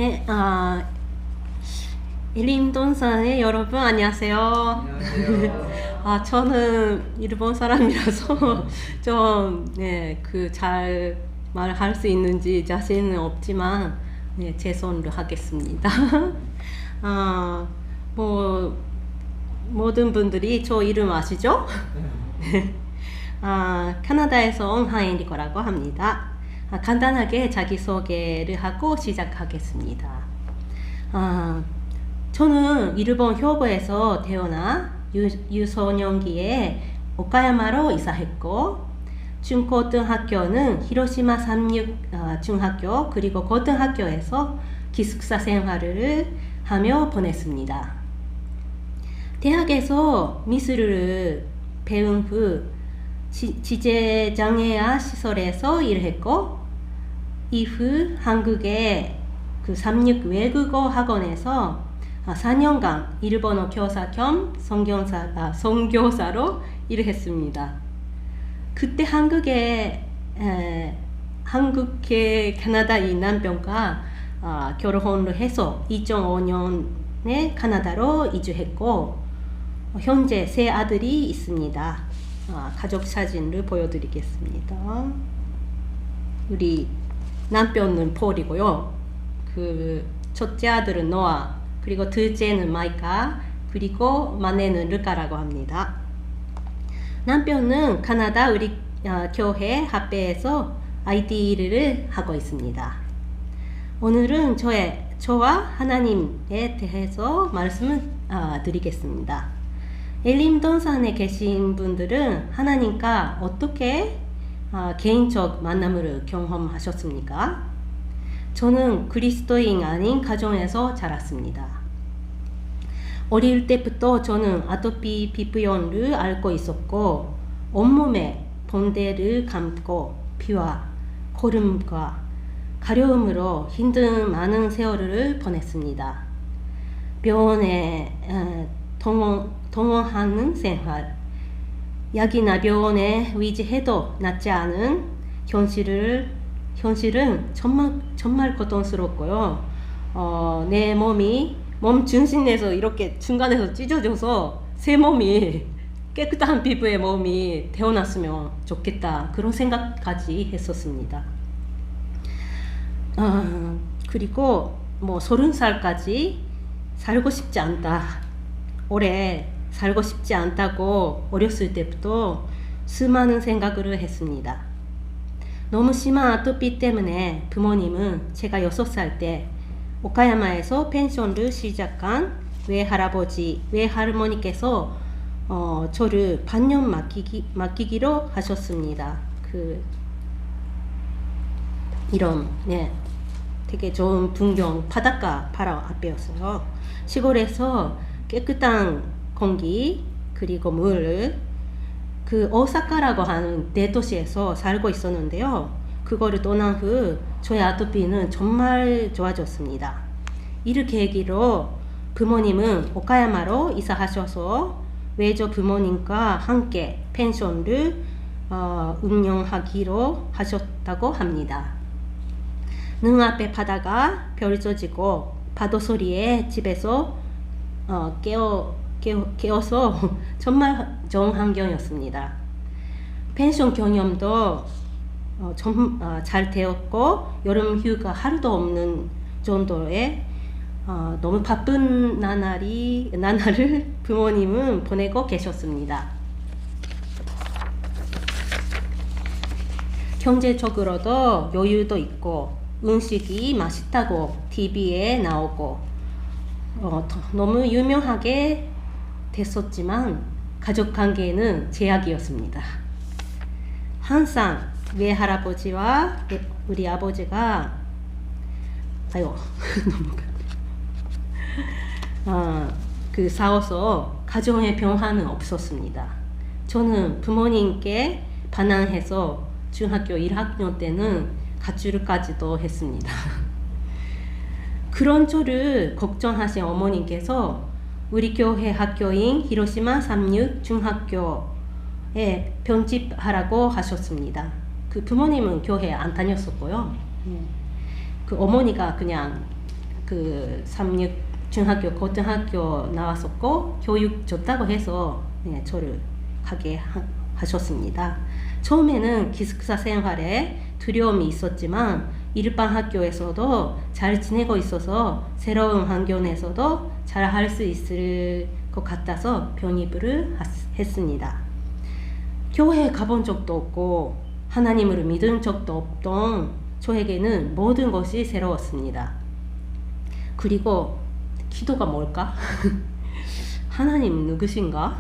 네, 일림동산의 여러분 안녕하세요. 안녕하세요. 저는 일본 사람이라서 잘 말할 수 있는지 자신은 없지만, 제 손으로 하겠습니다. 뭐, 모든 분들이 저 이름 아시죠? 캐나다에서 온 하인리거라고 합니다. 간단하게 자기소개를 하고 시작하겠습니다. 저는 일본 효고에서 태어나 유소년기에 오카야마로 이사했고, 중고등학교는 히로시마 삼육 중학교 그리고 고등학교에서 기숙사 생활을 하며 보냈습니다. 대학에서 미술을 배운 후 지체장애아 시설에서 일했고, 이후 한국의 삼육 외국어 학원에서 4년간 일본어 교사 겸 선교사로 일을 했습니다. 그때 한국의 캐나다인 남편과 결혼을 해서 2005년에 카나다로 이주했고, 현재 세 아들이 있습니다. 가족 사진을 보여드리겠습니다. 우리 남편은 폴이고요. 첫째 아들은 노아, 그리고 둘째는 마이카, 그리고 막내는 르카라고 합니다. 남편은 카나다 우리 교회 합회에서 IT 일을 하고 있습니다. 오늘은 저와 하나님에 대해서 말씀을 드리겠습니다. 엘림동산에 계신 분들은 하나님과 어떻게 개인적 만남을 경험하셨습니까? 저는 그리스도인 아닌 가정에서 자랐습니다. 어릴 때부터 저는 아토피 피부염을 앓고 있었고, 온몸에 번데를 감고 피와 고름과 가려움으로 힘든 많은 세월을 보냈습니다. 병원에 동원하는 생활, 약이나 병원에 의지해도 낫지 않은 현실은 정말 고통스럽고요. 내 몸 중심에서 이렇게 중간에서 찢어져서 새 몸이 깨끗한 피부의 몸이 태어났으면 좋겠다, 그런 생각까지 했었습니다. 그리고 30살까지 살고 싶지 않다, 오래 살고 싶지 않다고 어렸을 때부터 수많은 생각을 했습니다. 너무 심한 아토피 때문에 부모님은 제가 6살 때 오카야마에서 펜션을 시작한 외할머니께서 저를 반년 맡기기로 하셨습니다. 이런 되게 좋은 풍경, 바닷가 바로 앞이었어요. 시골에서 깨끗한 공기 그리고 물, 오사카라고 하는 대도시에서 살고 있었는데요. 그거를 떠난 후 저의 아토피는 정말 좋아졌습니다. 이를 계기로 부모님은 오카야마로 이사하셔서 외조 부모님과 함께 펜션을 운영하기로 하셨다고 합니다. 눈앞에 바다가 펼쳐지고 파도 소리에 집에서 깨어서 정말 좋은 환경이었습니다. 펜션 경험도 잘 되었고, 여름 휴가 하루도 없는 정도의 너무 바쁜 나날을 부모님은 보내고 계셨습니다. 경제적으로도 여유도 있고 음식이 맛있다고 TV에 나오고 너무 유명하게 됐었지만 가족관계는 제약이었습니다. 항상 외할아버지와 우리 아버지가 싸워서 가정의 평화는 없었습니다. 저는 부모님께 반항해서 중학교 1학년 때는 가출까지도 했습니다. 그런 저를 걱정하신 어머님께서 우리 교회 학교인 히로시마 삼육 중학교에 편집하라고 하셨습니다. 부모님은 교회 안 다녔었고요. 어머니가 그냥 그 36 중학교, 고등학교 나왔었고 교육 좋다고 해서 네, 저를 가게 하셨습니다. 처음에는 기숙사 생활에 두려움이 있었지만 일반 학교에서도 잘 지내고 있어서 새로운 환경에서도 잘 할 수 있을 것 같아서 편입을 했습니다. 교회에 가본 적도 없고 하나님을 믿은 적도 없던 저에게는 모든 것이 새로웠습니다. 그리고 기도가 뭘까? 하나님 누구신가?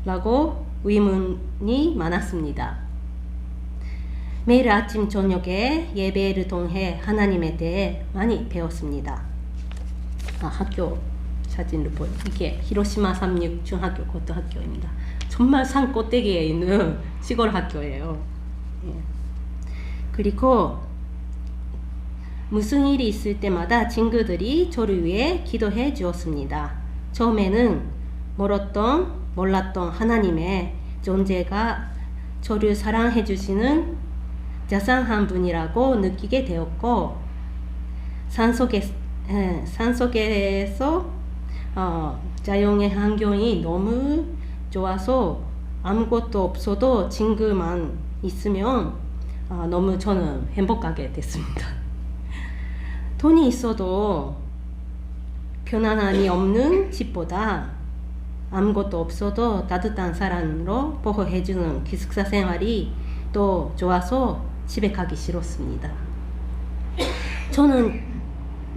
라고 의문이 많았습니다. 매일 아침 저녁에 예배를 통해 하나님에 대해 많이 배웠습니다. 학교 사진을 보여. 이게 히로시마 36 중학교 고등학교입니다. 정말 산 꼭대기에 있는 시골 학교예요. 예. 그리고 무슨 일이 있을 때마다 친구들이 저를 위해 기도해 주었습니다. 처음에는 몰랐던 하나님의 존재가 저를 사랑해 주시는 자상한 분이라고 느끼게 되었고 산속에서 자연의 환경이 너무 좋아서 아무것도 없어도 친구만 있으면 너무 저는 행복하게 됐습니다. 돈이 있어도 편안함이 없는 집보다 아무것도 없어도 따뜻한 사람으로 보호해주는 기숙사 생활이 또 좋아서 집에 가기 싫었습니다. 저는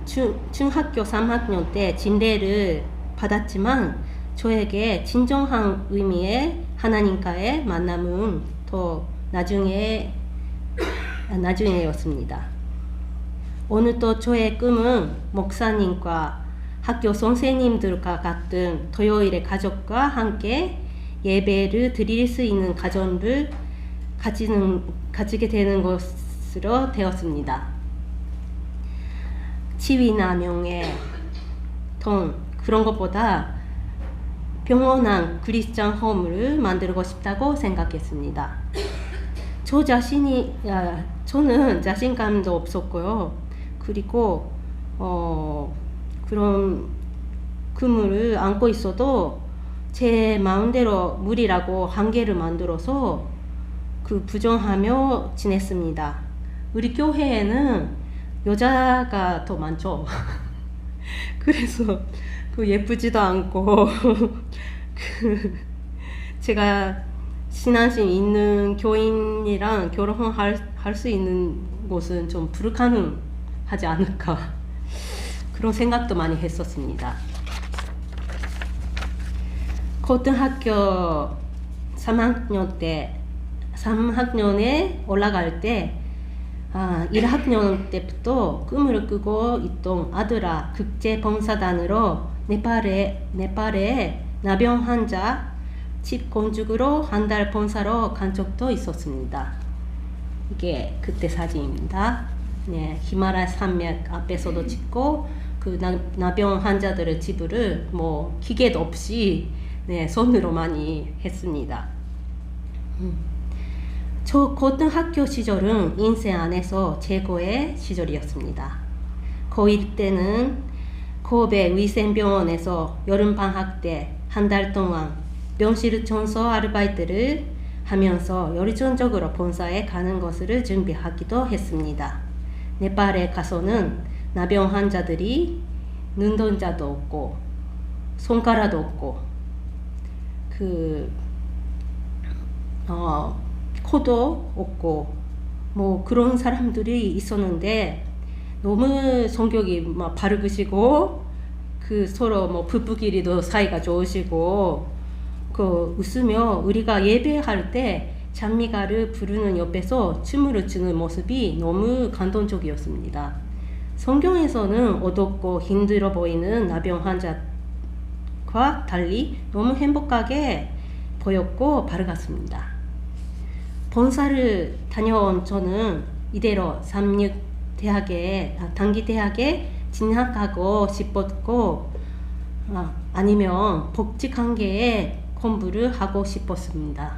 중학교 3학년 때 진대를 받았지만 저에게 진정한 의미의 하나님과의 만남은 더 나중에였습니다. 오늘도 저의 꿈은 목사님과 학교 선생님들과 같은 토요일에 가족과 함께 예배를 드릴 수 있는 가정을 가지게 되는 것으로 되었습니다. 지위나 명예, 돈 그런 것보다 평온한 크리스찬 홈을 만들고 싶다고 생각했습니다. 저는 자신감도 없었고요. 그리고 그런 그물을 안고 있어도 제 마음대로 무리라고 한계를 만들어서 부정하며 지냈습니다. 우리 교회에는 여자가 더 많죠. 그래서 예쁘지도 않고 제가 신앙심 있는 교인이랑 결혼할 수 있는 곳은 좀 불가능하지 않을까 그런 생각도 많이 했었습니다. 고등학교 3학년에 올라갈 때 1학년 때부터 꿈을 꾸고 있던 아들아 국제봉사단으로 네팔에 나병 환자 집 건축으로 한 달 봉사로 간 적도 있었습니다. 이게 그때 사진입니다. 네, 히말라야 산맥 앞에서도 찍고 나병 환자들의 집을 기계도 없이 손으로 많이 했습니다. 저 고등학교 시절은 인생 안에서 최고의 시절이었습니다. 고1 때는 고베 위생병원에서 여름방학 때 한 달 동안 병실 청소 아르바이트를 하면서 열정적으로 본사에 가는 것을 준비하기도 했습니다. 네팔에 가서는 나병 환자들이 눈동자도 없고 손가락도 없고 코도 없고 그런 사람들이 있었는데 너무 성격이 바르시고 서로 부부끼리도 사이가 좋으시고 웃으며 우리가 예배할 때 찬미가를 부르는 옆에서 춤을 추는 모습이 너무 감동적이었습니다. 성경에서는 어둡고 힘들어 보이는 나병 환자와 달리 너무 행복하게 보였고 밝았습니다. 본사를 다녀온 저는 이대로 36 단기 대학에 진학하고 싶었고 아니면 복지관계에 공부를 하고 싶었습니다.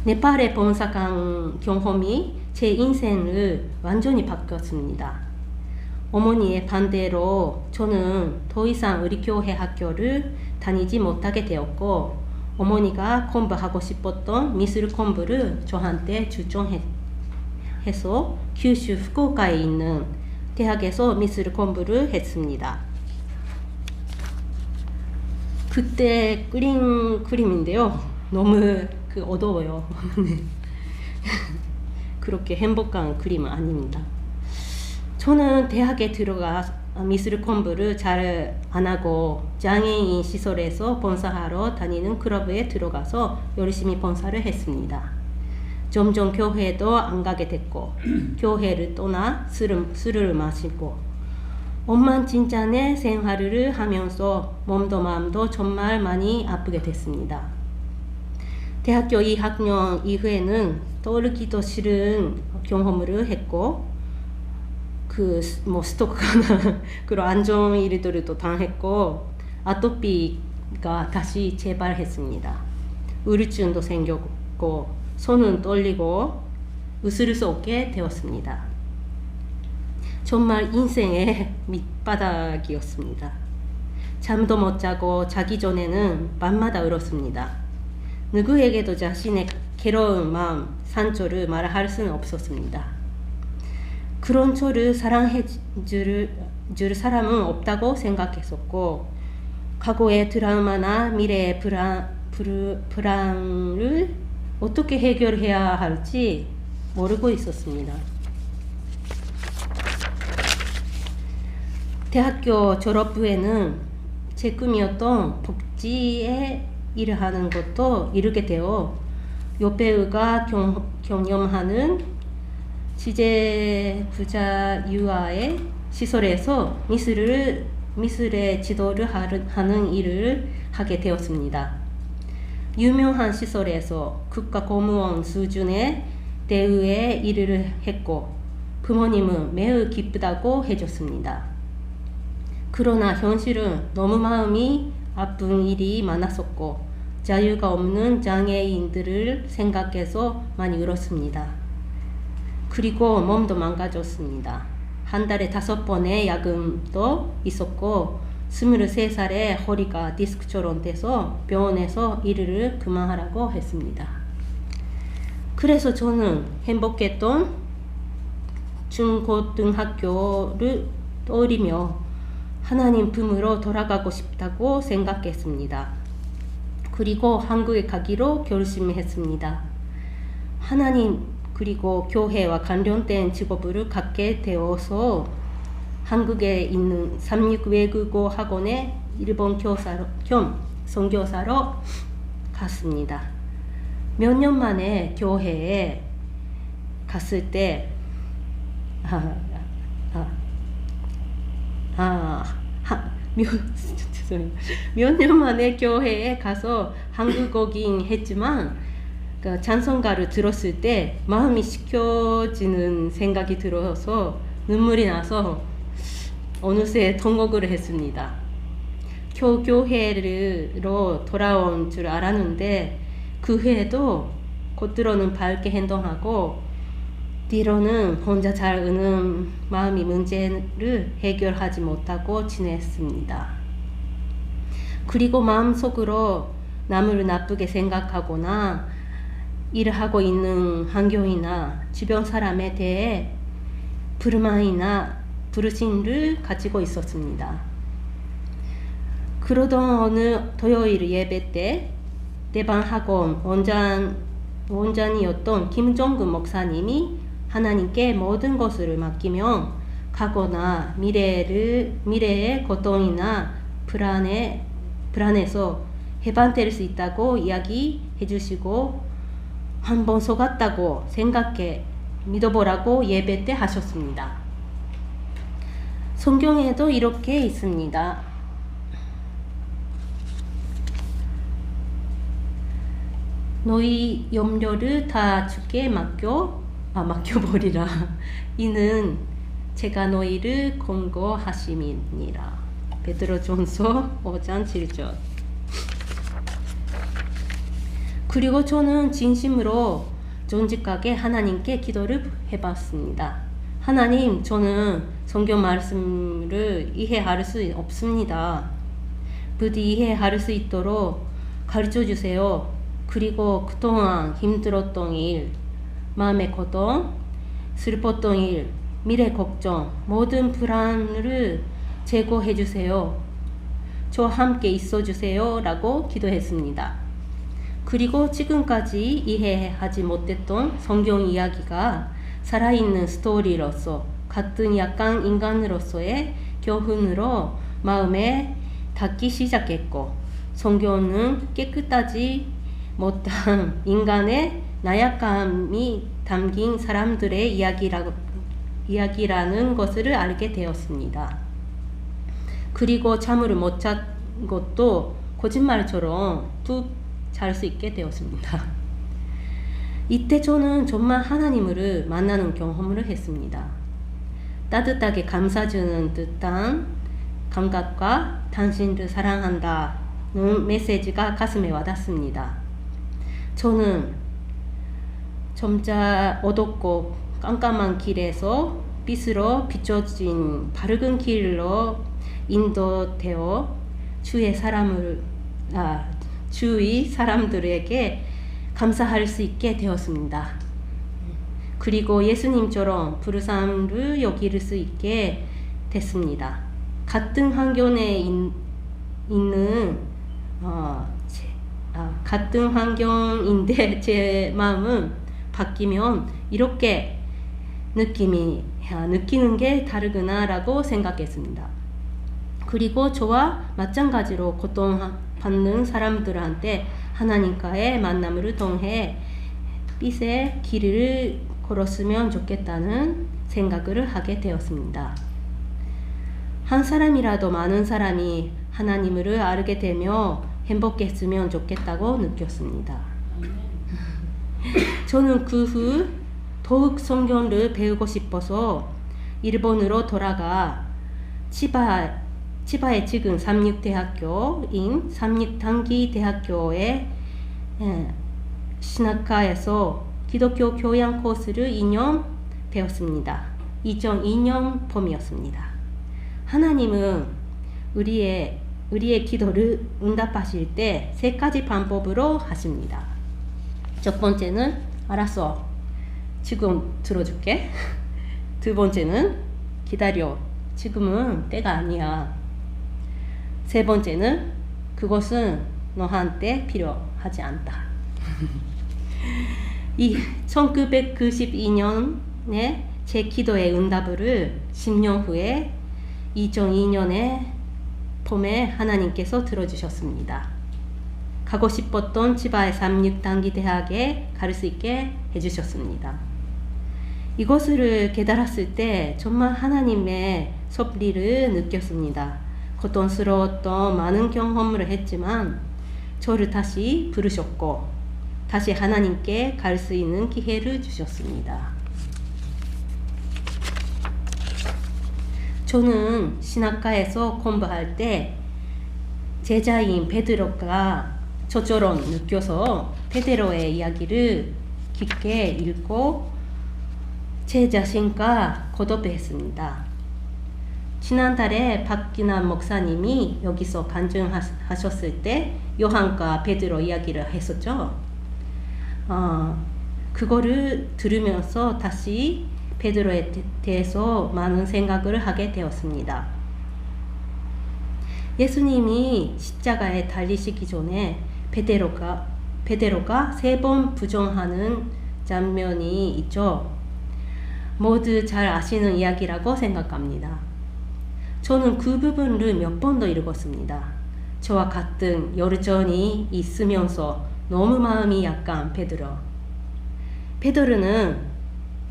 네팔에 본사 간 경험이 제 인생을 완전히 바꿨습니다. 어머니의 반대로 저는 더 이상 우리 교회 학교를 다니지 못하게 되었고, 어머니가 공부하고 싶었던 미술 공부를 저한테 추천해서 규슈 후쿠오카에 있는 대학에서 미술 공부를 했습니다. 그때 그린 그림인데요. 너무 어두워요. 그렇게 행복한 그림은 아닙니다. 저는 대학에 들어가 미술 공부를 잘 안 하고 장애인 시설에서 봉사하러 다니는 클럽에 들어가서 열심히 봉사를 했습니다. 점점 교회도 안 가게 됐고 교회를 떠나 술을 마시고 엉망진창의 생활을 하면서 몸도 마음도 정말 많이 아프게 됐습니다. 대학교 2학년 이후에는 떠오르기도 싫은 경험을 했고 스토커나 그런 안 좋은 일들을 또 당했고 아토피가 다시 재발했습니다. 우울증도 생겼고 손은 떨리고 웃을 수 없게 되었습니다. 정말 인생의 밑바닥이었습니다. 잠도 못 자고 자기 전에는 밤마다 울었습니다. 누구에게도 자신의 괴로운 마음, 상처를 말할 수는 없었습니다. 그런 저를 사랑해 줄 사람은 없다고 생각했었고 과거의 드라마나 미래의 불안을 어떻게 해결해야 할지 모르고 있었습니다. 대학교 졸업 후에는 제 꿈이었던 복지에 일을 하는 것도 이루게 되어 여배우가 경험하는 지재 부자유아의 시설에서 미술의 지도를 하는 일을 하게 되었습니다. 유명한 시설에서 국가공무원 수준의 대우의 일을 했고 부모님은 매우 기쁘다고 해줬습니다. 그러나 현실은 너무 마음이 아픈 일이 많았었고 자유가 없는 장애인들을 생각해서 많이 울었습니다. 그리고 몸도 망가졌습니다. 한 달에 5번의 야근도 있었고 23살에 허리가 디스크처럼 돼서 병원에서 일을 그만하라고 했습니다. 그래서 저는 행복했던 중고등학교를 떠올리며 하나님 품으로 돌아가고 싶다고 생각했습니다. 그리고 한국에 가기로 결심했습니다. 하나님 그리고 교회와 관련된 직업을 갖게 되어서 한국에 있는 삼육 외국어 학원에 일본 교사로 겸 선교사로 갔습니다. 몇 년 만에 교회에 갔을 때 몇 년 만에 교회에 가서 한국어긴 했지만 그 찬송가를 들었을 때 마음이 식혀지는 생각이 들어서 눈물이 나서 어느새 통곡을 했습니다. 교회로 돌아온 줄 알았는데 그 후에도 겉으로는 밝게 행동하고 뒤로는 혼자 잘 우는 마음이 문제를 해결하지 못하고 지냈습니다. 그리고 마음속으로 남을 나쁘게 생각하거나 일을 하고 있는 환경이나 주변 사람에 대해 불만이나 불신을 가지고 있었습니다. 그러던 어느 토요일 예배 때 대방학원 원장이었던 김종근 목사님이 하나님께 모든 것을 맡기면 과거나 미래의 고통이나 불안에서 해방될 수 있다고 이야기해 주시고 한번 속았다고 생각해 믿어보라고 예배 때 하셨습니다. 성경에도 이렇게 있습니다. 너희 염려를 다 주께 맡겨버리라. 이는 제가 너희를 권고하심이니라. 베드로전서 5장 7절. 그리고 저는 진심으로 정직하게 하나님께 기도를 해봤습니다. 하나님, 저는 성경 말씀을 이해할 수 없습니다. 부디 이해할 수 있도록 가르쳐 주세요. 그리고 그동안 힘들었던 일, 마음의 고통, 슬펐던 일, 미래 걱정, 모든 불안을 제거해 주세요. 저와 함께 있어 주세요. 라고 기도했습니다. 그리고 지금까지 이해하지 못했던 성경 이야기가 살아있는 스토리로서 같은 약간 인간으로서의 교훈으로 마음에 닿기 시작했고, 성경은 깨끗하지 못한 인간의 나약함이 담긴 사람들의 이야기라는 것을 알게 되었습니다. 그리고 잠을 못 잔 것도 거짓말처럼 툭 잘 수 있게 되었습니다. 이때 저는 정말 하나님을 만나는 경험을 했습니다. 따뜻하게 감싸주는 듯한 감각과 당신을 사랑한다는 메시지가 가슴에 와닿습니다. 저는 점차 어둡고 깜깜한 길에서 빛으로 비춰진 밝은 길로 인도되어 주위 사람들에게 감사할 수 있게 되었습니다. 그리고 예수님처럼 부르심을 여길 수 있게 됐습니다. 같은 환경에 같은 환경인데 제 마음은 바뀌면 이렇게 느끼는 게 다르구나라고 생각했습니다. 그리고 저와 마찬가지로 고통받는 사람들한테 하나님과의 만남을 통해 빛의 길을 걸었으면 좋겠다는 생각을 하게 되었습니다. 한 사람이라도 많은 사람이 하나님을 알게 되며 행복했으면 좋겠다고 느꼈습니다. 저는 그 후 더욱 성경을 배우고 싶어서 일본으로 돌아가 치바의 지금 삼육대학교인 삼육단기대학교의 신학과에서 기독교 교양 코스를 2년 배웠습니다. 2002년 봄이었습니다. 하나님은 우리의 기도를 응답하실 때 3가지 방법으로 하십니다. 첫 번째는 알았어, 지금 들어줄게. 두 번째는 기다려, 지금은 때가 아니야. 세 번째는 그것은 너한테 필요하지 않다. 이 1992년에 제 기도의 응답을 10년 후에 2002년에 봄에 하나님께서 들어주셨습니다. 가고 싶었던 치바의 삼육단기 대학에 갈 수 있게 해주셨습니다. 이것을 깨달았을 때 정말 하나님의 섭리를 느꼈습니다. 고통스러웠던 많은 경험을 했지만 저를 다시 부르셨고 다시 하나님께 갈 수 있는 기회를 주셨습니다. 저는 신학과에서 공부할 때 제자인 베드로가 저처럼 느껴서 베드로의 이야기를 깊게 읽고 제 자신과 거듭했습니다. 지난달에 박기남 목사님이 여기서 간증하셨을 때 요한과 베드로 이야기를 했었죠. 그거를 들으면서 다시 베드로에 대해서 많은 생각을 하게 되었습니다. 예수님이 십자가에 달리시기 전에 베드로가 3번 부정하는 장면이 있죠. 모두 잘 아시는 이야기라고 생각합니다. 저는 그 부분을 몇 번 더 읽었습니다. 저와 같은 열정이 있으면서 너무 마음이 약한 베드로는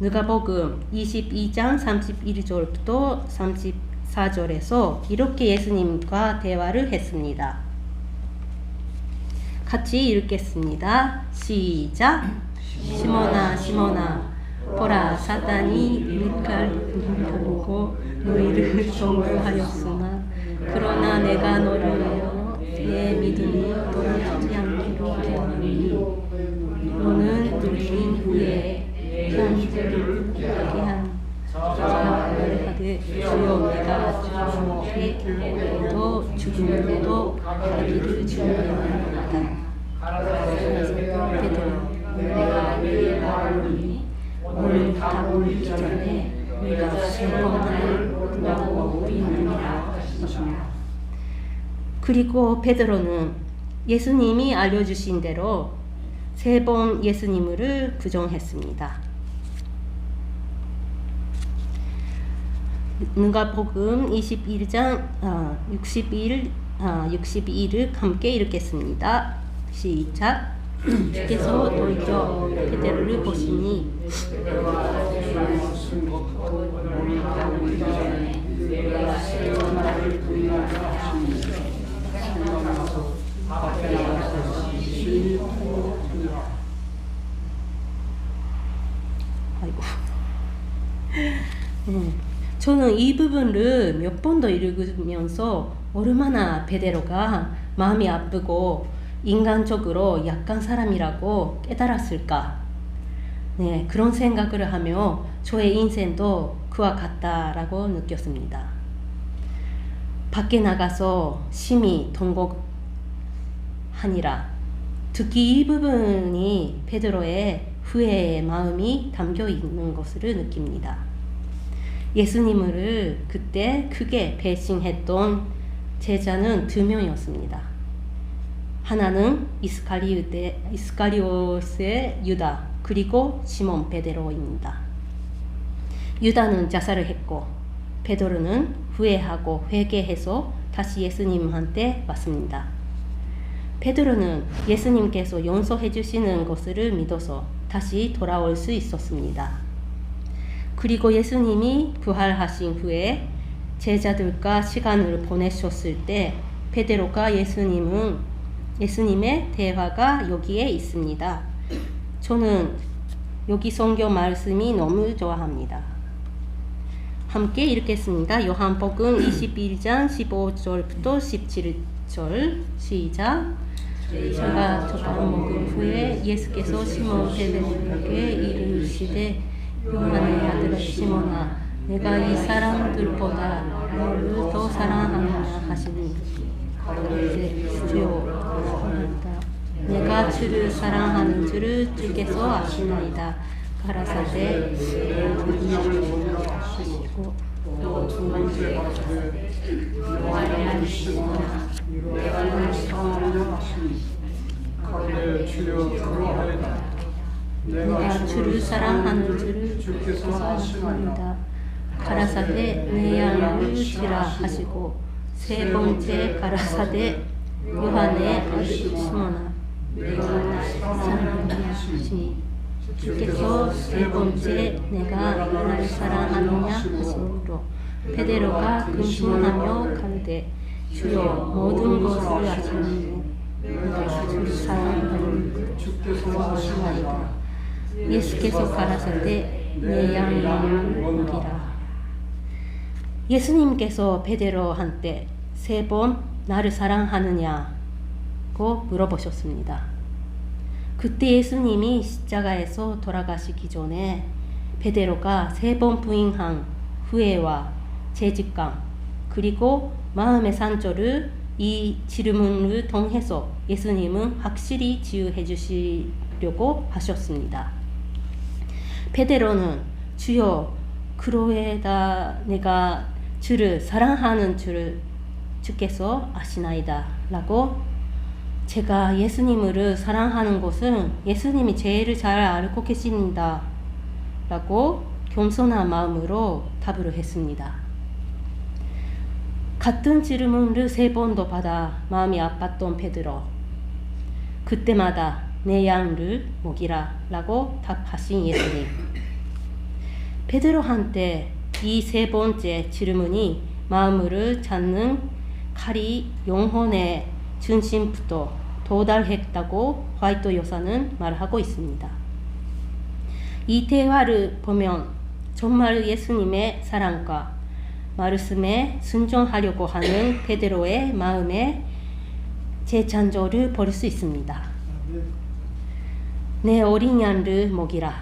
누가복음 22장 31절부터 34절에서 이렇게 예수님과 대화를 했습니다. 같이 읽겠습니다. 시작. 시몬아 시몬아, 보라, 사탄이 일가르고 너희를 경고하였으나 그러나 내가 너를 위하여 내 믿음이 떨어지지 않기로 기도하니 너는 들린 후에 편지를 하게 한 이르되 주여 내가 주님께도 죽음에도 가기를 준비하노라. 베드로 내가 내 마음이 오늘부터 오기 전에 내가 3번 모른다고 부인하리라. 그리고 베드로는 예수님이 알려주신 대로 3번 예수님을 부정했습니다. 누가복음 21장 62를 함께 읽겠습니다. 시작. 주께서 돌이켜 베드로를 보시니 아이고. 저는 이 부분을 몇 번 더 읽으면서 얼마나 베드로가 마음이 아프고 인간적으로 약한 사람이라고 깨달았을까. 네, 그런 생각을 하며 저의 인생도 그와 같다라고 느꼈습니다. 밖에 나가서 심히 통곡하니라. 특히 이 부분이 베드로의 후회의 마음이 담겨 있는 것을 느낍니다. 예수님을 그때 크게 배신했던 제자는 2명이었습니다. 하나는 이스카리오스의 유다, 그리고 시몬 베드로입니다. 유다는 자살을 했고 베드로는 후회하고 회개해서 다시 예수님한테 왔습니다. 베드로는 예수님께서 용서해 주시는 것을 믿어서 다시 돌아올 수 있었습니다. 그리고 예수님이 부활하신 후에 제자들과 시간을 보내셨을 때 베드로가 예수님의 대화가 여기에 있습니다. 저는 여기 성경 말씀이 너무 좋아합니다. 함께 읽겠습니다. 요한복음 21장 15절부터 17절 시작. 제가 족밥 먹은 후에 예수께서 시몬 베드로에게 이르시되 요한의 아들 시몬아 내가 이 사람들보다 너를 더 사랑하느냐 하시니 그때 주여 내가 주를 사랑하는 줄을 주께서 아시나이다. 가라사대 하시고 내가 주를 사랑하는 줄을 주께서 아십니다. 가라사대 내 양을 치라 하시고 3번째 가라사대 요한의 아들 시몬아 내가 사랑하느냐 하시니 주께서 3번째 내가 나를 사랑하느냐 하시므로 베드로가 근심하며 가로되 주여 모든 것을 아시니 내가 주를 사랑하는 주께서 아시나이다. 예수께서 가라사대 내 양을 먹이라. 예수님께서 베드로한테 3번 나를 사랑하느냐고 물어보셨습니다. 그때 예수님이 십자가에서 돌아가시기 전에 베드로가 3번 부인한 후회와 죄책감 그리고 마음의 상처를 이 질문을 통해서 예수님은 확실히 치유해 주시려고 하셨습니다. 베드로는 주여 그로에다 내가 주를 사랑하는 줄을 주께서 아시나이다 라고 제가 예수님을 사랑하는 것은 예수님이 제일 잘 알고 계십니다 라고 겸손한 마음으로 답을 했습니다. 같은 질문을 3번도 받아 마음이 아팠던 베드로 그때마다 내 양을 먹이라 라고 답하신 예수님. 베드로한테 이 3번째 질문이 마음을 찾는 칼이 영혼의 중심부터 도달했다고 화이트 여사는 말하고 있습니다. 이 대화를 보면 정말 예수님의 사랑과 말씀에 순종하려고 하는 베드로의 마음에 재창조를 볼 수 있습니다. 내 어린 양을 먹이라.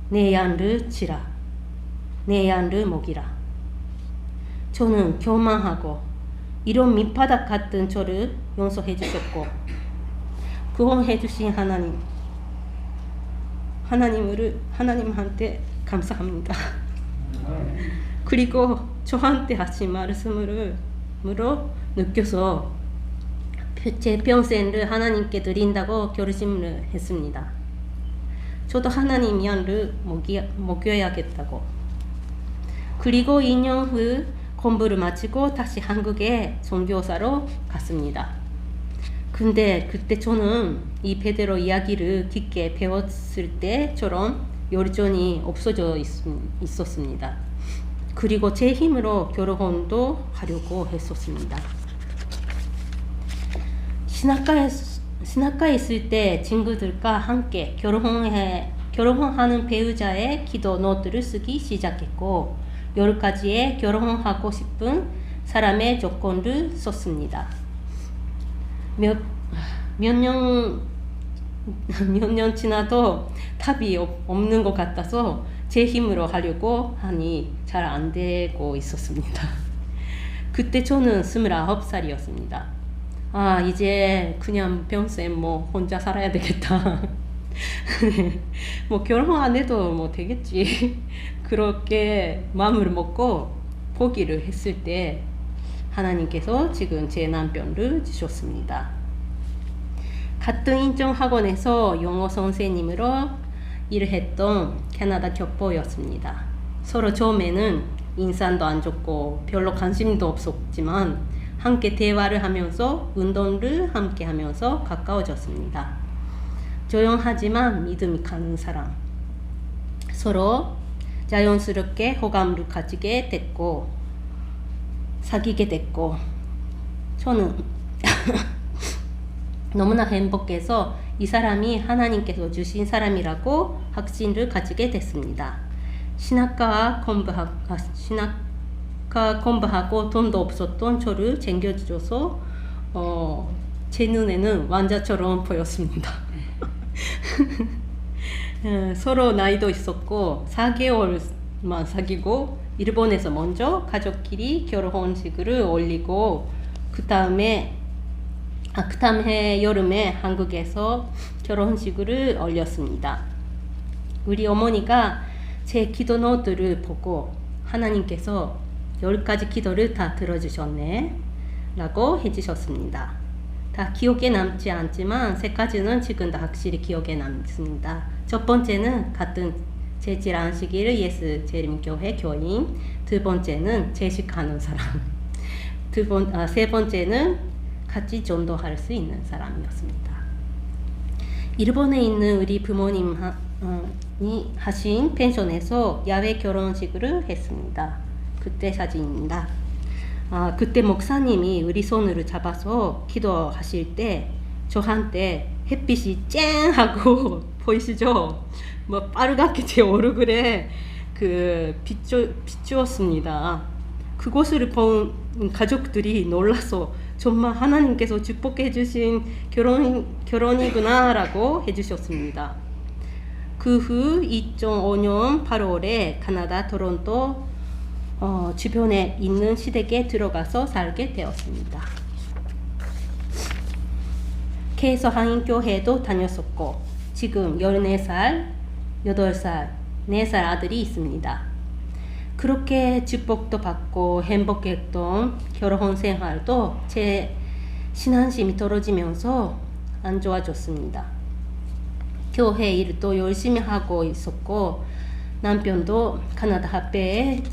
내 양을 치라. 내 양을 먹이라. 저는 교만하고 이런 밑바닥 같은 저를 용서해 주셨고 구원해 주신 하나님한테 감사합니다. 그리고 저한테 하신 말씀으로 느껴서 제 평생을 하나님께 드린다고 결심을 했습니다. 저도 하나님 양을 먹여야겠다고. 그리고 2년 후 공부를 마치고 다시 한국에 선교사로 갔습니다. 근데 그때 저는 이 베드로 이야기를 깊게 배웠을 때처럼 열정이 없어져 있었습니다. 그리고 제 힘으로 결혼도 하려고 했었습니다. 신학가에 있을 때 친구들과 함께 결혼하는 배우자의 기도 노트를 쓰기 시작했고 10가지의 결혼하고 싶은 사람의 조건을 썼습니다. 몇 년 지나도 답이 없는 것 같아서 제 힘으로 하려고 하니 잘 안 되고 있었습니다. 그때 저는 29살이었습니다. 이제 그냥 평생 혼자 살아야 되겠다. 결혼 안 해도 되겠지. 그렇게 마음을 먹고 포기를 했을 때 하나님께서 지금 제 남편을 주셨습니다. 같은 인정학원에서 영어 선생님으로 일을 했던 캐나다 교포였습니다. 서로 처음에는 인상도 안 좋고 별로 관심도 없었지만 함께 대화를 하면서 운동을 함께 하면서 가까워졌습니다. 조용하지만 믿음이 가는 사람. 서로 자연스럽게 호감을 가지게 됐고 사귀게 됐고 저는 너무나 행복해서 이 사람이 하나님께서 주신 사람이라고 확신을 가지게 됐습니다. 신학과 공부하고 돈도 없었던 저를 챙겨줘서 제 눈에는 왕자처럼 보였습니다. 서로 나이도 있었고 4개월만 사귀고 일본에서 먼저 가족끼리 결혼식을 올리고 그 다음에 여름에 한국에서 결혼식을 올렸습니다. 우리 어머니가 제 기도 노트를 보고 하나님께서 10가지 기도를 다 들어주셨네 라고 해주셨습니다. 다 기억에 남지 않지만 3가지는 지금 다 확실히 기억에 남습니다. 첫 번째는 같은 재질 안식일 예수 재림교회 교인, 두 번째는 채식하는 사람, 세 번째는 같이 전도할 수 있는 사람이었습니다. 일본에 있는 우리 부모님이 하신 펜션에서 야외 결혼식을 했습니다. 그때 사진입니다. 그때 목사님이 우리 손을 잡아서 기도하실 때 저한테 햇빛이 쨍 하고 보이시죠? 빨갛게 제 얼굴에 비추었습니다. 그것을 본 가족들이 놀라서 정말 하나님께서 축복해 주신 결혼이구나 라고 해주셨습니다. 그 후 2005년 8월에 카나다 토론토 주변에 있는 시댁에 들어가서 살게 되었습니다. 케이서 한인교회도 다녔었고 지금 14살, 8살, 4살 아들이 있습니다. 그렇게 축복도 받고 행복했던 결혼 생활도 제 신앙심이 떨어지면서 안 좋아졌습니다. 교회 일도 열심히 하고 있었고 남편도 카나다 학교에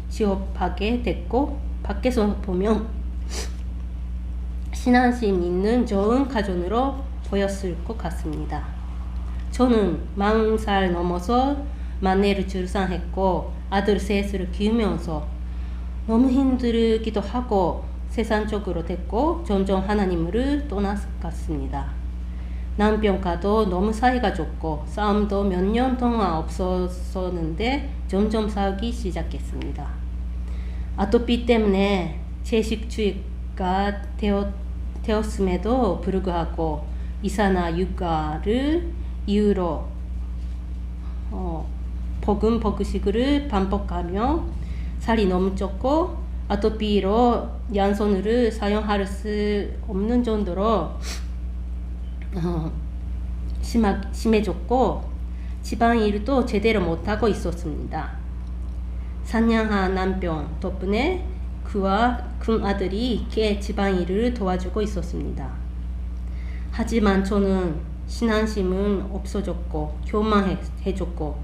취업하게 됐고 밖에서 보면 신앙심 있는 좋은 가정으로 보였을 것 같습니다. 저는 40살 넘어서 만내를 출산했고 아들 셋을 키우면서 너무 힘들기도 하고 세상적으로 됐고 점점 하나님을 떠나갔습니다. 남편과도 너무 사이가 좋고 싸움도 몇 년 동안 없었었는데 점점 싸우기 시작했습니다. 아토피 때문에 채식주의가 되었음에도 불구하고 이사나 육아를 이유로 복음식을 반복하며 살이 너무 쪘고 아토피로 양손을 사용할 수 없는 정도로 심해졌고 집안일도 제대로 못하고 있었습니다. 산양한 남편 덕분에 그와 큰 아들이 걔 집안일을 도와주고 있었습니다. 하지만 저는 신앙심은 없어졌고 교만해졌고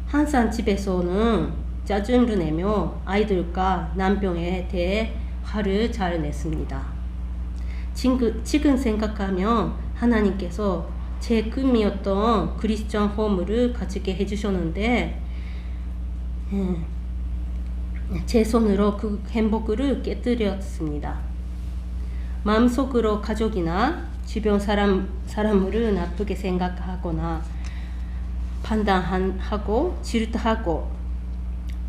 항상 집에서는 짜증을 내며 아이들과 남편에 대해 화를 잘 냈습니다. 지금 생각하면 하나님께서 제 꿈이었던 크리스천 홈을 가지게 해주셨는데 제 손으로 그 행복을 깨뜨렸습니다. 마음속으로 가족이나 주변 사람을 나쁘게 생각하거나 판단하고 질투하고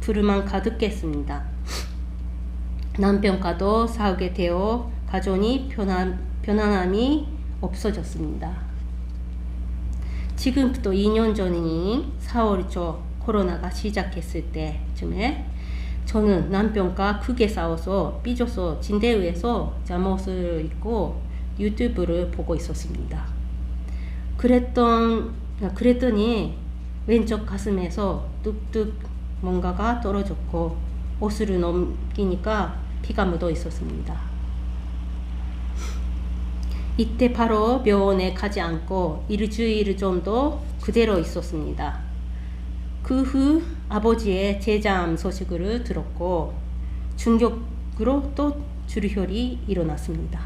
불만 가득했습니다. 남편과도 싸우게 되어 가정이 편안함이 없어졌습니다. 지금부터 2년 전인 4월 초 코로나가 시작했을 때쯤에 저는 남편과 크게 싸워서 삐져서 침대 위에서 잠옷을 입고 유튜브를 보고 있었습니다. 그랬더니 왼쪽 가슴에서 뚝뚝 뭔가가 떨어졌고 옷을 넘기니까 피가 묻어 있었습니다. 이때 바로 병원에 가지 않고 일주일 정도 그대로 있었습니다. 그 후 아버지의 췌장 소식을 들었고 충격으로 또 출혈이 일어났습니다.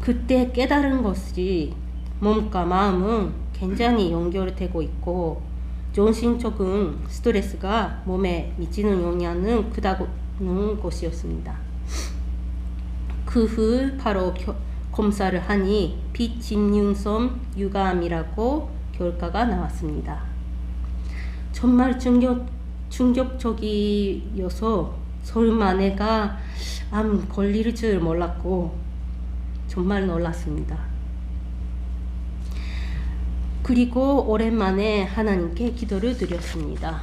그때 깨달은 것이 몸과 마음은 굉장히 연결되고 있고 정신적인 스트레스가 몸에 미치는 영향은 크다는 것이었습니다. 그 후 바로 검사를 하니 비침윤성 유감이라고 결과가 나왔습니다. 정말 충격적이어서 설마 내가 암 걸릴 줄 몰랐고 정말 놀랐습니다. 그리고 오랜만에 하나님께 기도를 드렸습니다.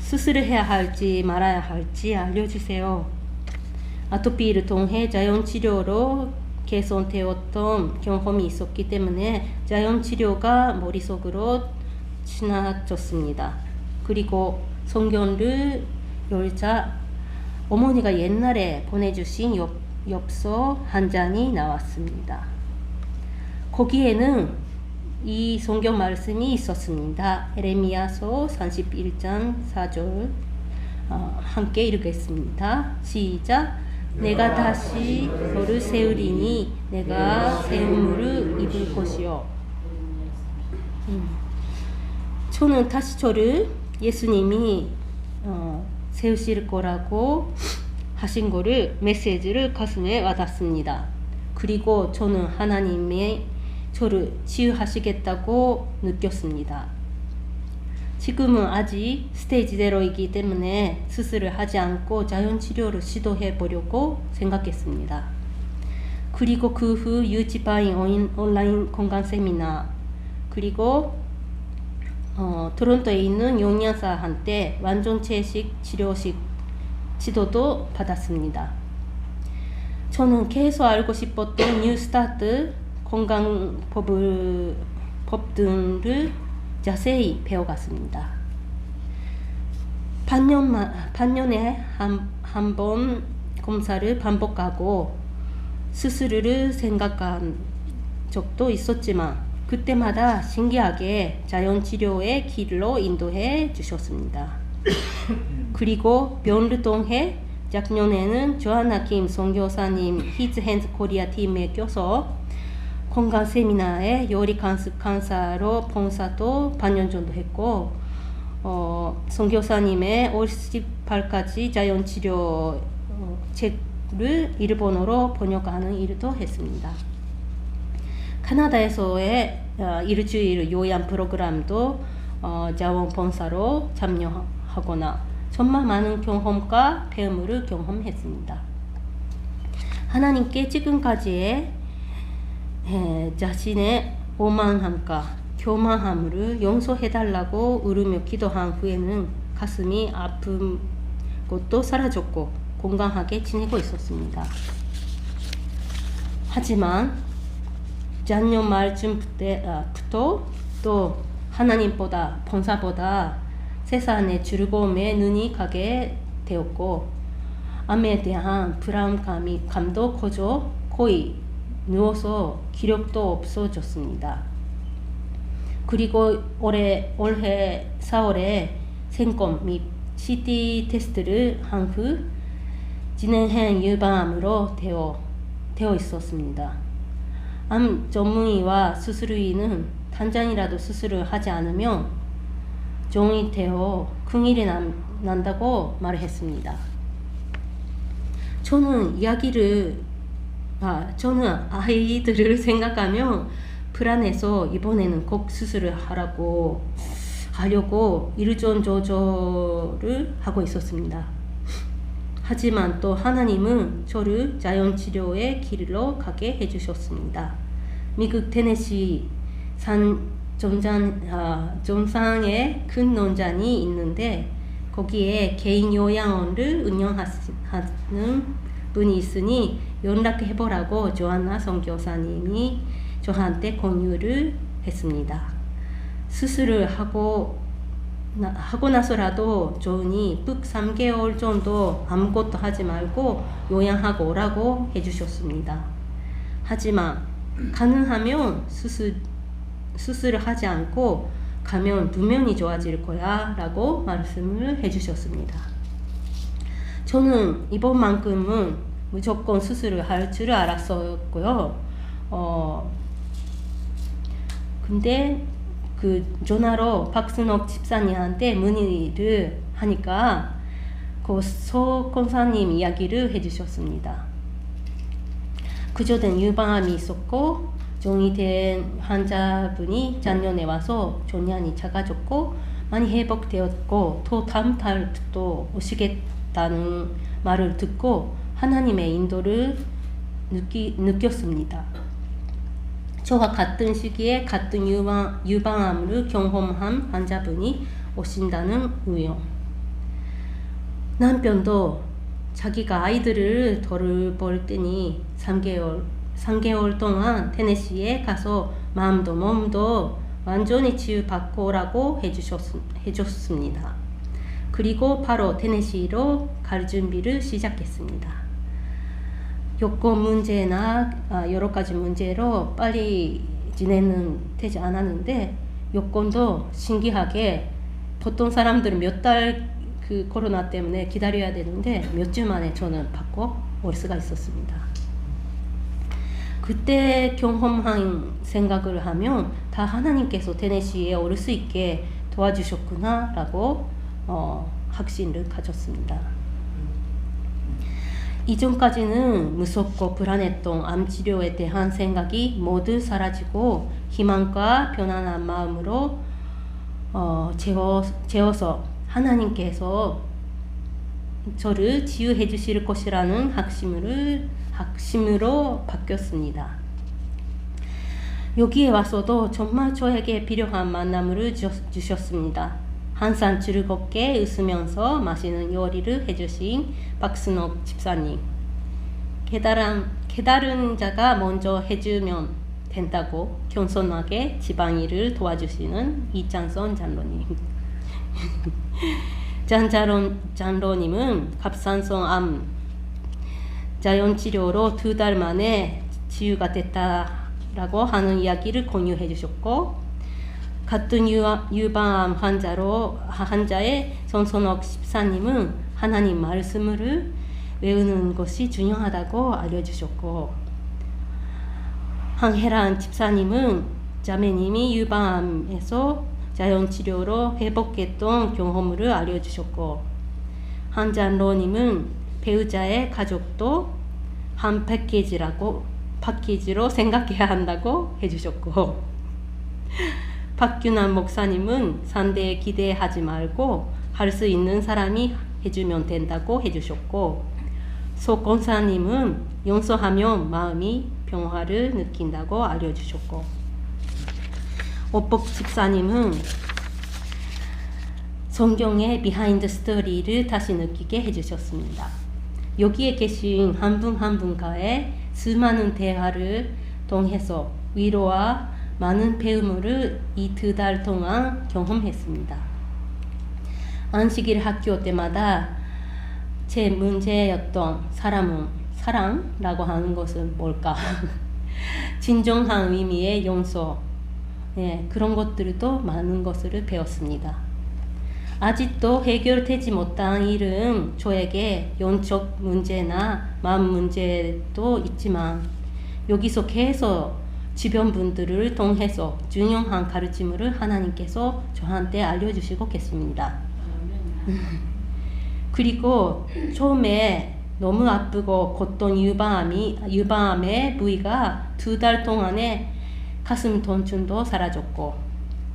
수술을 해야 할지 말아야 할지 알려주세요. 아토피를 통해 자연치료로 개선되었던 경험이 있었기 때문에 자연치료가 머릿속으로 지나쳤습니다. 그리고 성경을 열자 어머니가 옛날에 보내주신 엽서 한 장이 나왔습니다. 거기에는 이 성경 말씀이 있었습니다. 에레미야서 31장 4절 함께 읽겠습니다. 시작. 내가 다시 너를 세우리니 내가 새 눈물을 입을 것이요. 저는 다시 저를 예수님이 세우실 거라고 하신 거를 메시지를 가슴에 와닿습니다. 그리고 저는 하나님의 저를 치유하시겠다고 느꼈습니다. 지금은 아직 스테이지 0이기 때문에 수술을 하지 않고 자연치료를 시도해 보려고 생각했습니다. 그리고 그 후 유치바인 온라인 건강 세미나 그리고 토론토에 있는 영양사한테 완전체식 치료식 지도도 받았습니다. 저는 계속 알고 싶었던 뉴스타트 건강법 등을 자세히 배워갔습니다. 반년에 한 번 검사를 반복하고 수술을 생각한 적도 있었지만 그때마다 신기하게 자연치료의 길로 인도해 주셨습니다. 그리고 병을 통해 작년에는 조하나 김 선교사님 히즈 핸즈 코리아 팀에 껴서 건강 세미나에 요리 강사로 봉사도 반년 정도 했고 선교사님의 58가지 자연치료 책을 일본어로 번역하는 일도 했습니다. 캐나다에서의 일주일 요양 프로그램도 자원봉사로 참여하거나 정말 많은 경험과 배움을 경험했습니다. 하나님께 지금까지의 자신의 오만함과 교만함을 용서해달라고 울으며 기도한 후에는 가슴이 것도 사라졌고 건강하게 지내고 있었습니다. 하지만 작년 말쯤부터 또 하나님보다 봉사보다 세상의 즐거움에 눈이 가게 되었고 암에 대한 불안감도 커져 거의 누워서 기력도 없어졌습니다. 그리고 올해 4월에 생검 및 CT 테스트를 한 후 진행한 유방암으로 되어 있었습니다. 암 전문의와 수술의는 당장이라도 수술을 하지 않으면 종이 되어 큰일이 난다고 말했습니다. 저는 아이들을 생각하며 불안해서 이번에는 꼭 수술을 하려고 일전 조절을 하고 있었습니다. 하지만 또 하나님은 저를 자연치료의 길로 가게 해주셨습니다. 미국 테네시 산 정상에 큰 농장이 있는데 거기에 개인 요양원을 운영하는 분이 있으니 연락해보라고 조한나 선교사님이 저한테 권유를 했습니다. 수술을 하고 나서라도 좋으니 3개월 정도 아무것도 하지 말고 요양하고 오라고 해주셨습니다. 하지만 가능하면 수술을 하지 않고 가면 분명히 좋아질 거야 라고 말씀을 해주셨습니다. 저는 이번만큼은 무조건 수술을 할 줄 알았었고요. 근데 그 전화로 박순옥 집사님한테 문의를 하니까 그 소 권사님 이야기를 해주셨습니다. 구조된 유방암이 있었고 종이 된 환자분이 작년에 와서 종양이 작아졌고 많이 회복되었고 또 다음 달부터 오시겠다는 말을 듣고 하나님의 인도를 느꼈습니다. 저와 같은 시기에 같은 유방암을 경험한 환자분이 오신다는 우연. 남편도 자기가 아이들을 돌볼 때니 3개월 동안 테네시에 가서 마음도 몸도 완전히 치유받고 오라고 해줬습니다. 그리고 바로 테네시로 갈 준비를 시작했습니다. 여권 문제나 여러 가지 문제로 빨리 되지 않았는데 여권도 신기하게 보통 사람들은 몇 달 그 코로나 때문에 기다려야 되는데 몇 주 만에 저는 받고 올 수가 있었습니다. 그때 경험한 생각을 하면 다 하나님께서 테네시에 올 수 있게 도와주셨구나 라고 확신을 가졌습니다. 이전까지는 무섭고 불안했던 암치료에 대한 생각이 모두 사라지고 희망과 편안한 마음으로 채워서 하나님께서 저를 치유해 주실 것이라는 확신으로 바뀌었습니다. 여기에 와서도 정말 저에게 필요한 만남을 주셨습니다. 항상 즐겁게 웃으면서 맛있는 요리를 해주신 박순옥 집사님, 깨달은 자가 먼저 해주면 된다고 겸손하게 집안일을 도와주시는 이창선 장로님, 장로님은 갑상선 암 자연치료로 2달 만에 치유가 됐다라고 하는 이야기를 공유해 주셨고, 같은 유방암 환자의 손선옥 집사님은 하나님 말씀을 외우는 것이 중요하다고 알려주셨고, 황혜란 집사님은 자매님이 유방암에서 자연치료로 회복했던 경험을 알려주셨고, 한장로님은 배우자의 가족도 한 패키지로 생각해야 한다고 해주셨고, 박균환 목사님은 상대에 기대하지 말고 할 수 있는 사람이 해주면 된다고 해주셨고, 소 권사님은 용서하면 마음이 평화를 느낀다고 알려주셨고, 오복 집사님은 성경의 비하인드 스토리를 다시 느끼게 해주셨습니다. 여기에 계신 한 분 한 분과의 수많은 대화를 통해서 위로와 많은 배움을 이 2달 동안 경험했습니다. 안식일 학교 때마다 제 문제였던 사랑라고 하는 것은 뭘까? 진정한 의미의 용서, 그런 것들도 많은 것을 배웠습니다. 아직도 해결되지 못한 일은 저에게 영적 문제나 마음 문제도 있지만 여기서 계속 주변 분들을 통해서 중요한 가르침을 하나님께서 저한테 알려주시고 계십니다. 그리고 처음에 너무 아프고 고통 유방암의 부위가 2달 동안에 가슴 통증도 사라졌고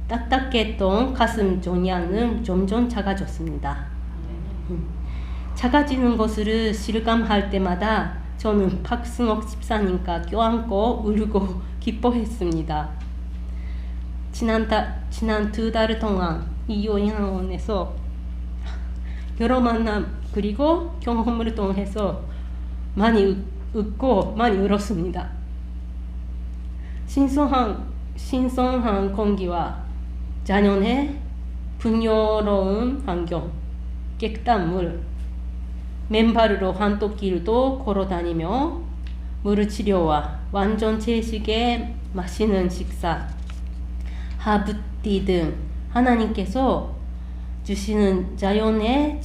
딱딱했던 가슴 종양은 점점 작아졌습니다. 작아지는 것을 실감할 때마다 저는 박승옥 집사님과 껴안고 울고 기뻐했습니다. 지난 2달 동안 이 요양원에서 여러 만남 그리고 경험을 통해서 많이 웃고 많이 울었습니다. 신선한 공기와 자연의 풍요로운 환경, 깨끗한 물, 맨발로 한토길도 걸어다니며 물치료와 완전 채식에 맛있는 식사, 하브티 등 하나님께서 주시는 자연의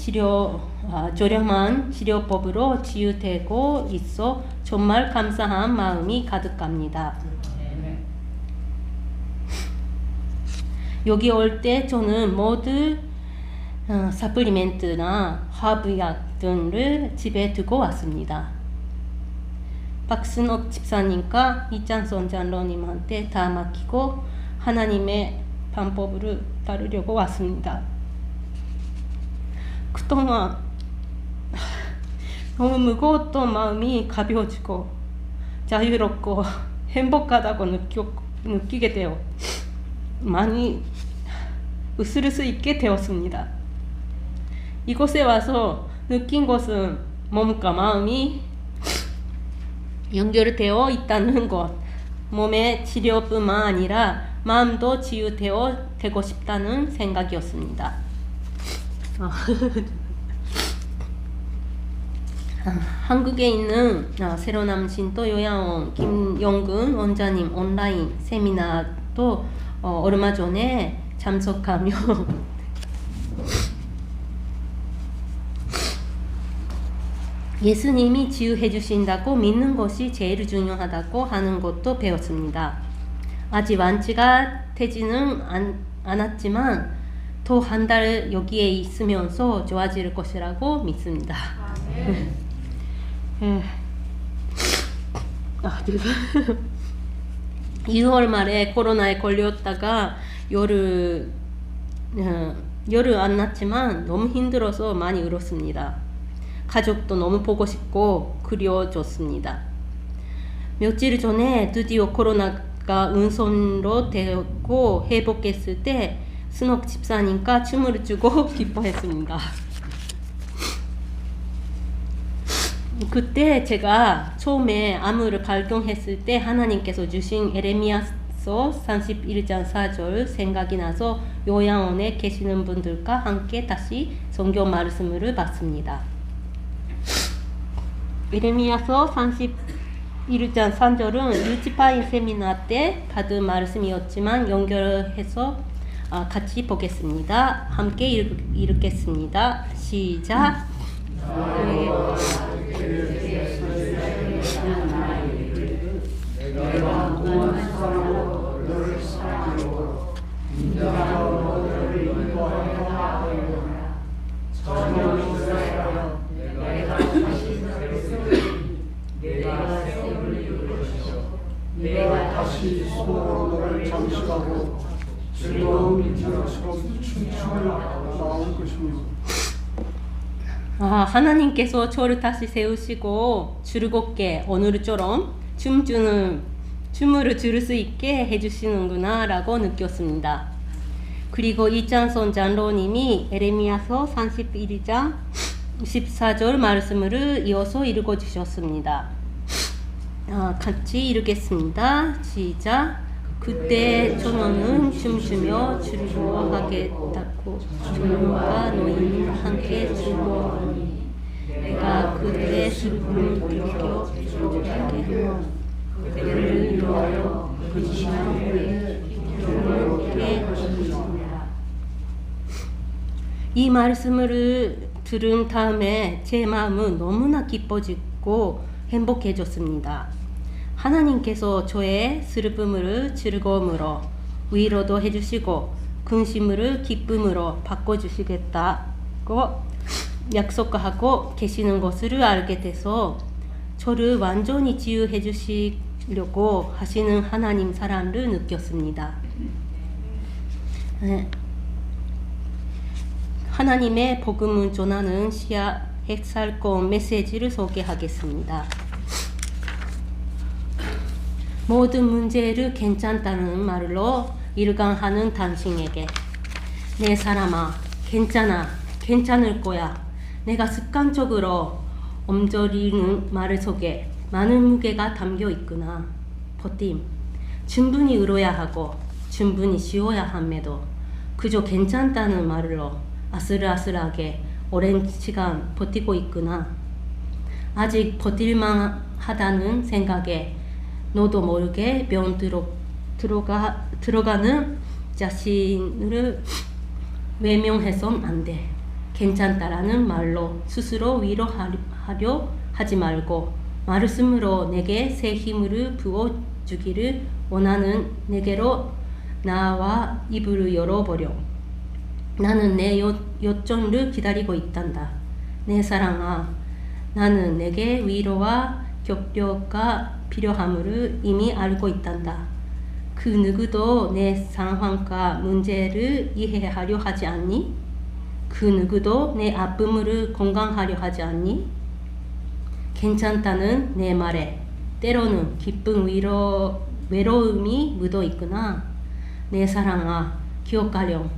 저렴한 치료법으로 치유되고 있어 정말 감사한 마음이 가득합니다. 여기 올 때 저는 모두 사플리멘트나 하브약 등을 집에 두고 왔습니다. 박순옥 집사님과 이찬선 장로님한테 다 맡기고 하나님의 방법을 따르려고 왔습니다. 그동안 너무 무거웠던 마음이 가벼워지고 자유롭고 행복하다고 느끼게 되어 많이 웃을 수 있게 되었습니다. 이곳에 와서 느낀 것은 몸과 마음이 연결되어 있다는 것, 몸의 치료뿐만 아니라 마음도 치유되고 싶다는 생각이었습니다. 한국에 있는 새로남 신도 요양원 김영근 원장님 온라인 세미나도 얼마 전에 참석하며 예수님이 치유해 주신다고 믿는 것이 제일 중요하다고 하는 것도 배웠습니다. 아직 완치가 되지는 않았지만 또 한 달 여기에 있으면서 좋아질 것이라고 믿습니다. 6월 말에 코로나에 걸렸다가 열을 안 났지만 너무 힘들어서 많이 울었습니다. 가족도 너무 보고 싶고 그리워졌습니다. 며칠 전에 드디어 코로나가 은선로 되고 회복했을 때 순옥 집사님과 춤을 추고 기뻐했습니다. 그때 제가 처음에 암을 발견했을 때 하나님께서 주신 에레미야서 31장 4절 생각이 나서 요양원에 계시는 분들과 함께 다시 성경 말씀을 봤습니다. 에레미야서 31장 3절은 유치파인 세미나 때 받은 말씀이었지만 연결해서 같이 보겠습니다. 함께 읽겠습니다. 시작. 내가 다시 소원으로 너를 장식하고 즐거운 인자처럼 춤추며 나올 것입니다. 하나님께서 저를 다시 세우시고 즐겁게 오늘처럼 춤을 출 수 있게 해주시는구나 라고 느꼈습니다. 그리고 이찬선 장로님이 에레미야서 31장 14절 말씀을 이어서 읽어주셨습니다. 같이 읽겠습니다. 시작. 그때 전원은 춤추며 즐거워하겠다고 종과 노인은 함께 즐거워하니 내가 그들의 슬픔을 느껴 즐겁게 하며 그들을 위하여 그 지난 후에 즐겁게 하시리라. 이 말씀을 들은 다음에 제 마음은 너무나 기뻐지고 행복해졌습니다. 하나님께서 저의 슬픔을 즐거움으로 위로도 해주시고 근심을 기쁨으로 바꿔주시겠다고 약속하고 계시는 것을 알게 돼서 저를 완전히 치유해 주시려고 하시는 하나님 사랑을 느꼈습니다. 하나님의 복음을 전하는 시야 핵살공 메시지를 소개하겠습니다. 모든 문제를 괜찮다는 말로 일관하는 당신에게 내 사람아 괜찮아 괜찮을 거야. 내가 습관적으로 옮겨리는 말 속에 많은 무게가 담겨 있구나. 버팀 충분히 울어야 하고 충분히 쉬어야 함에도 그저 괜찮다는 말로 아슬아슬하게 오랜 시간 버티고 있구나. 아직 버틸만 하다는 생각에 너도 모르게 병 들어가는 자신을 외면해선 안 돼. 괜찮다라는 말로 스스로 위로하려 하지 말고 말씀으로 내게 새 힘을 부어주기를 원하는 내게로 나와 입을 열어버려. 나는 내 요청을 기다리고 있단다. 내 사랑아, 나는 내게 위로와 격려가 필요함을 이미 알고 있단다. 그 누구도 내 상황과 문제를 이해하려 하지 않니? 그 누구도 내 아픔을 공감하려 하지 않니? 괜찮다는 내 말에 때로는 기쁜 외로움이 묻어 있구나. 내 사랑아, 기억하렴.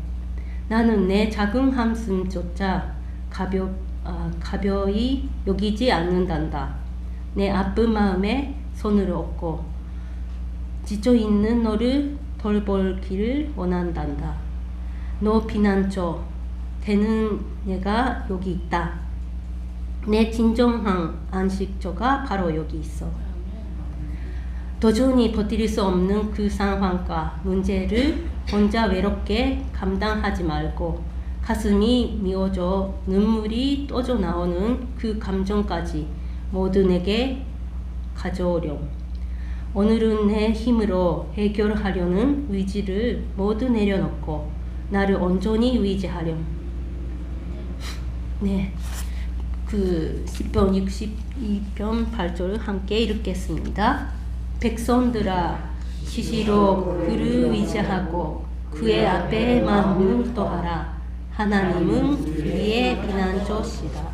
나는 내 작은 한숨조차 가벼이 여기지 않는단다. 내 아픈 마음에 손을 얹고 지쳐있는 너를 돌보기를 원한단다. 너 피난처 되는 내가 여기 있다. 내 진정한 안식처가 바로 여기 있어. 도저히 버틸 수 없는 그 상황과 문제를 혼자 외롭게 감당하지 말고 가슴이 미어져 눈물이 떠져 나오는 그 감정까지 모두 내게 가져오렴. 오늘은 내 힘으로 해결하려는 의지를 모두 내려놓고 나를 온전히 의지하렴. 네, 그 10편 62편 8절을 함께 읽겠습니다. 백성들아, 시시로 그를 의지하고 그의 앞에 마음을 토하라. 하나님은 우리의 피난처시다.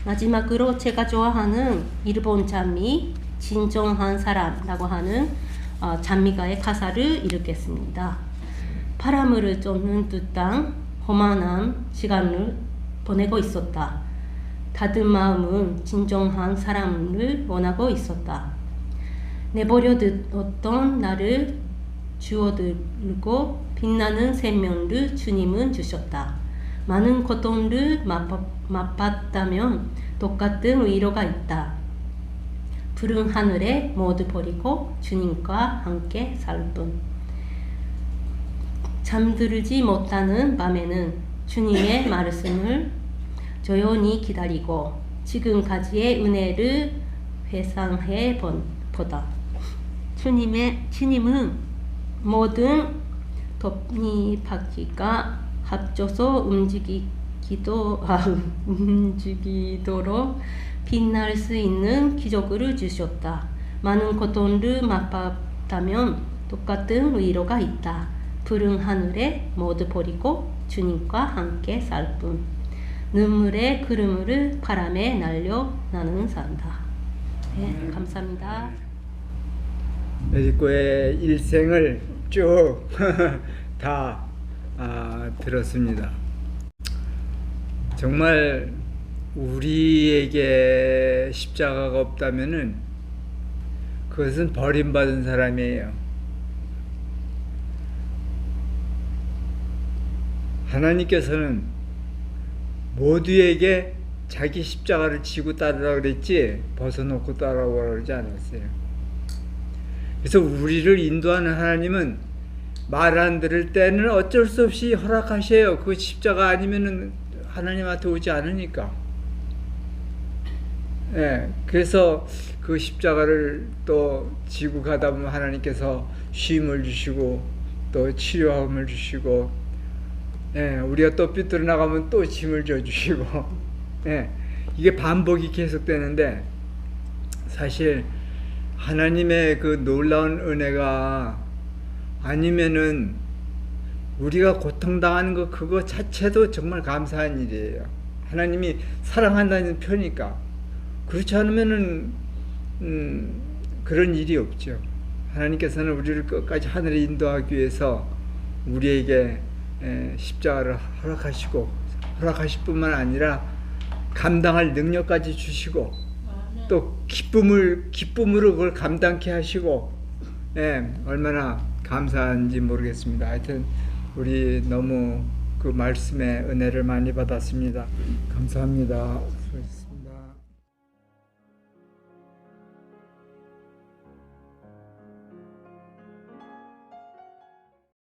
마지막으로 제가 좋아하는 일본 찬미 진정한 사람라고 하는 찬미가의 가사를 읽겠습니다. 바람을 쫓는 듯한 험한한 시간을 보내고 있었다. 다들 마음은 진정한 사람을 원하고 있었다. 내버려 두었던 나를 주워들고 빛나는 생명을 주님은 주셨다. 많은 고통을 맛봤다면 똑같은 위로가 있다. 푸른 하늘에 모두 버리고 주님과 함께 살 뿐. 잠들지 못하는 밤에는 주님의 말씀을 조용히 기다리고 지금까지의 은혜를 회상해 보다. 주님은 모든 톱니바퀴가 합쳐서 움직이도록 빛날 수 있는 기적을 주셨다. 많은 고통을 맛봤다면 똑같은 위로가 있다. 푸른 하늘에 모두 버리고 주님과 함께 살 뿐. 눈물의 구름을 바람에 날려 나는 산다. 네, 감사합니다. 여지코의 일생을 쭉 다 들었습니다. 정말 우리에게 십자가가 없다면은 그것은 버림받은 사람이에요. 하나님께서는 모두에게 자기 십자가를 지고 따르라 그랬지 벗어놓고 따라오라 그러지 않았어요. 그래서 우리를 인도하는 하나님은 말 안 들을 때는 어쩔 수 없이 허락하셔요. 그 십자가 아니면은 하나님한테 오지 않으니까. 예, 그래서 그 십자가를 또 지고 가다 보면 하나님께서 쉼을 주시고 또 치료함을 주시고, 예, 우리가 또 삐뚤어 나가면 또 짐을 져 주시고, 예, 이게 반복이 계속되는데 사실 하나님의 그 놀라운 은혜가 아니면은 우리가 고통당하는 거 그거 자체도 정말 감사한 일이에요. 하나님이 사랑한다는 표니까. 그렇지 않으면은 그런 일이 없죠. 하나님께서는 우리를 끝까지 하늘에 인도하기 위해서 우리에게 십자가를 허락하실 뿐만 아니라 감당할 능력까지 주시고 또 기쁨으로 그걸 감당케 하시고, 얼마나 감사한지 모르겠습니다. 하여튼 우리 너무 그 말씀의 은혜를 많이 받았습니다. 감사합니다.